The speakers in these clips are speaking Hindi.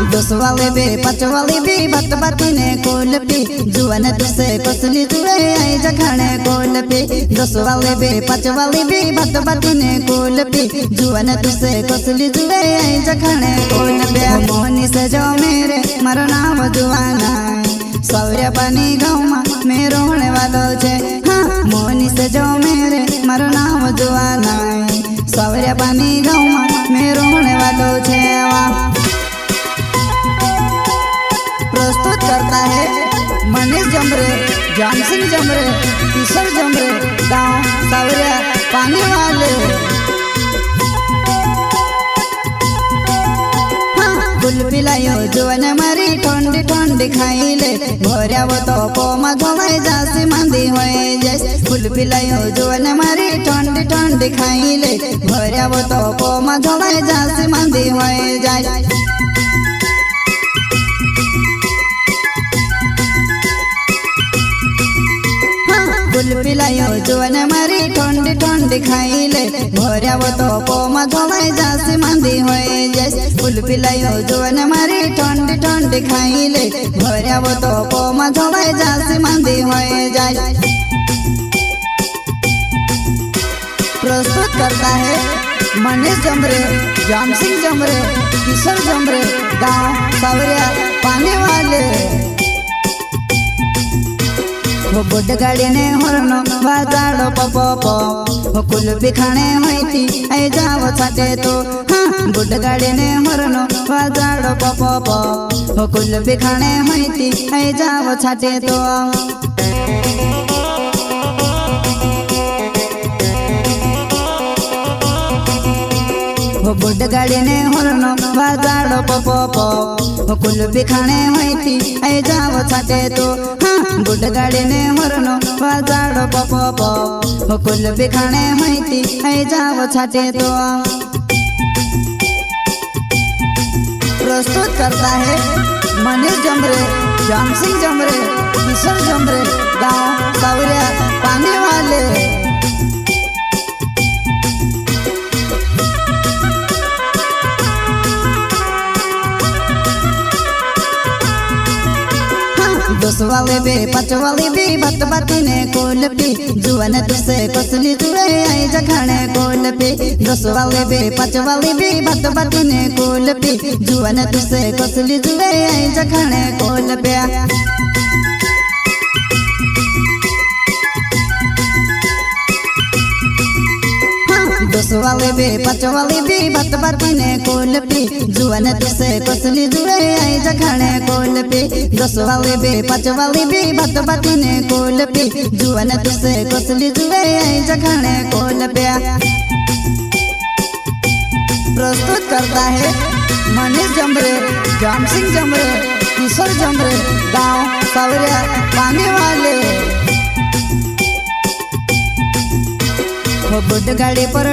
दस वाले बे पाँच वाले बे बात बाती ने कोल पे जुआन तुसे कसली जुए आई जखाने कोल पे दस वाले बे पाँच वाले बे बात बाती ने कोल पे जुआन तुसे कसली जुए आई जखाने कोल पे मोहनी से जो मेरे मारो नाम जुआना सौर्य पानी गाँव में मेरो होने वालो छे। हाँ मोहनी से जो मेरे मारो नाम जुआना सौर्य पानी गाँव में मेरो होने वालो छे। प्रस्तुत करता है मनीष जमरे, जाम सिंह जमरे, ईश्वर जमरे, गाँव सौर्य पानी वाले। गुल पिलायो जुआन मारी ठंडी ठंडी खाइले भोरिया वो तो पोमा धोलाई जासी मंदी होए जैसे। गुल पिलायो जुआन मारी ठंडी ठंडी खाइले भोरिया वो तो पोमा धोलाई जासी मंदी होए जाए। गुल पिलायो जुआन मारी ठंडी ठंडी खाइले भोरिया वो तो पोमा धोलाई जासी मंदी होए जैसे। गुल पिलायो जुआन मारी ठंडी ठंडी खाइले भोरिया वो तो पोमा धोलाई जासी मंदी होए जाए। प्रस्तुत करता है मनीष जमरे, जाम सिंह जमरे, ईश्वर जमरे, गाँव सौर्य पानी वाले। वो बुड गाड़ी ने हरनो बाजाड़ो पपो वो कुल बिखाने हुई थी आई जाओ छाटे तो। हाँ बुड गाड़ी ने हरनो बाजाड़ो पपो वो कुल बिखाने हुई थी आई जाओ छाटे तो। वो बुड गाड़ी ने हरनो बाजाड़ो पपो वो कुल बिखाने हुई थी आई जाओ छाटे तो। बुड गाड़ी ने हरनो बाजाड़ो पपो वो कुल बिखाने हुई थी आई जाओ छाटे तो। प्रस्तुत करता है मनीष जमरे, जाम सिंह जमरे, ईश्वर जमरे, गाँव सौर्य पानी वाले। दस वाले बे पाँच वाले बे बात बाती ने कोल पे जुआन तुसे कसली जुए आई जखाने कोल पे। दस वाले बे पाँच वाले बे बात बाती ने कोल पे जुआन तुसे कसली जुए आई जखाने कोल पे। दस वाले बे पाँच वाले बे बात बाती ने कोल पे जुआन तुसे कसली जुए आई जखाने कोल पे। दस वाले बे पाँच वाले बे बात बाती ने कोल पे जुआन तुसे कसली जुए आई जखाने कोल पे। प्रस्तुत करता है मनीष जमरे, जाम सिंह जमरे, ईश्वर जमरे, गाँव सौर्य पानी वाले। वो बुड गाड़ी पर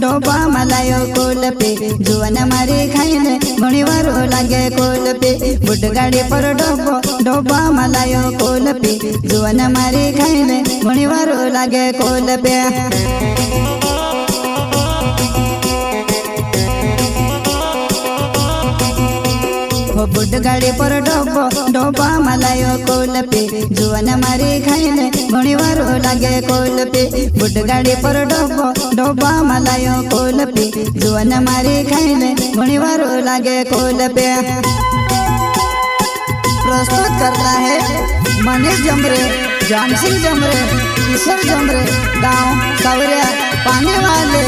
डोबा मलायो कोल पे जुआन मारी खाइले घणी वारो लागे कोल पे। बुड गाड़ी पर डोबा मलायो कोल पे जुआन मारी खाइले घणी वारो लागे कोल पे। वो बुड गाड़ी पर डोबा मलायो कोल पे जुआन मारी खाइले घणी वारो लागे कोल पे। बुड गाड़ी पर डोबा मलायो कोल पे जुआन मारी खाइले घणी वारो लागे कोल पे। प्रस्तुत करता है मनीष जमरे, जाम सिंह जमरे, ईश्वर जमरे, गाँव सौर्य पानी वाले।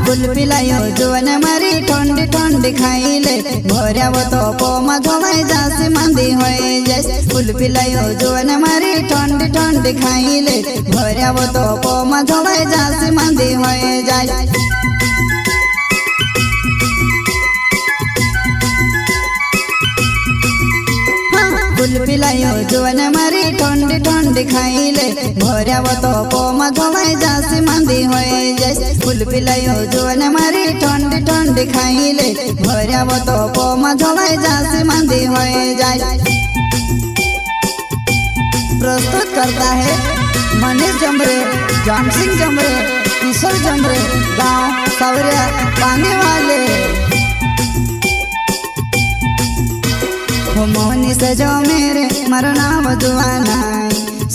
गुल पिलायो जुआन मारी ठंडी ठंडी खाइले भोरिया वो तो पोमा धोलाई जासी मंदी होए जैसे। गुल पिलायो जुआन मारी ठंडी ठंडी खाइले भोरिया वो तो पोमा धोलाई जासी मंदी होए जाए। गुल पिलायो जुआन मारी ठंडी ठंडी खाइले भोरिया वो तो पोमा धोलाई जासी मंदी होए जैसे। गुल पिलायो जुआन मारी ठंडी ठंडी खाइले भोरिया वो तो पोमा धोलाई जासी मंदी होए जाए। प्रस्तुत करता है मनीष जमरे, जाम सिंह जमरे, ईश्वर चंद्र गांव सवरिया पानी वाले हो मोनी से जो मेरे मारो नाम जुआना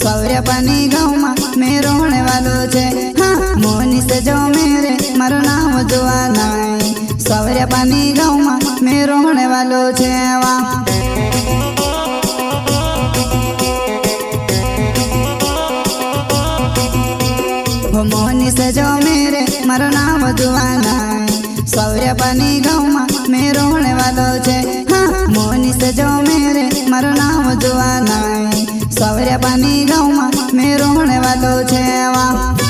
सवरिया पानी गाँव में रोने वालों छे हाँ मोनी से जो मेरे मारो नाम जुआना सवरिया पानी गाँव में रोने वालों छे वाह मोनी से जो मेरे मारो नाम जुआना सवरिया पानी गाँव में रोने वालों छे हाँ मोनी से जो मेरे मारो नाम जुआना सवरिया पानी गाँव में रोने वालों छे वाह।